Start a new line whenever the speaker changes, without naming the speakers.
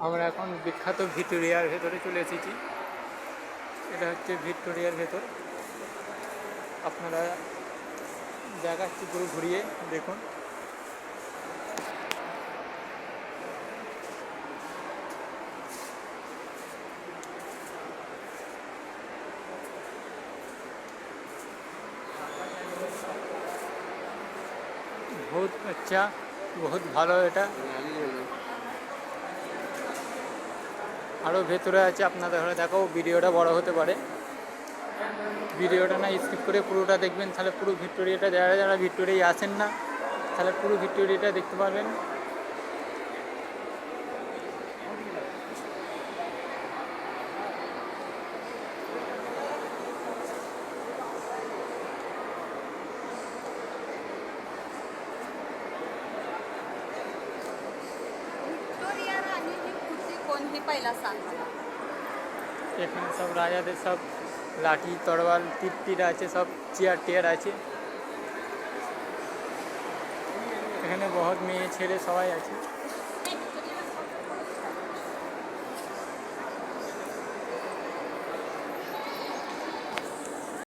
আমরা এখন বিখ্যাত ভিক্টোরিয়ার ভেতরে চলে এসেছি। এটা হচ্ছে ভিক্টোরিয়ার ভেতর। আপনারা দেখাচ্ছি পুরো ঘুরিয়ে দেখুন। বহুত আচ্ছা, বহুত ভালো এটা। আরও ভেতরে আছে, আপনাদের ঘরে দেখাও। ভিডিওটা বড় হতে পারে, ভিডিওটা না স্কিপ করে পুরোটা দেখবেন, তাহলে পুরো ভিক্টোরিয়াটা যারা যারা ভিক্টোরিয়ায় আসেন না, তাহলে পুরো ভিক্টোরিয়াটা দেখতে পারবেন।
व्हिक्टोरिया राणी ही कृती कोण हे पहिला सांग मला।
এখানে সব রাজাদের সব লাঠি তরোয়াল তীর তীর আছে, সব চেয়ার টেয়ার আছে। এখানে বহুত মেয়ে ছেলে সবাই আছে।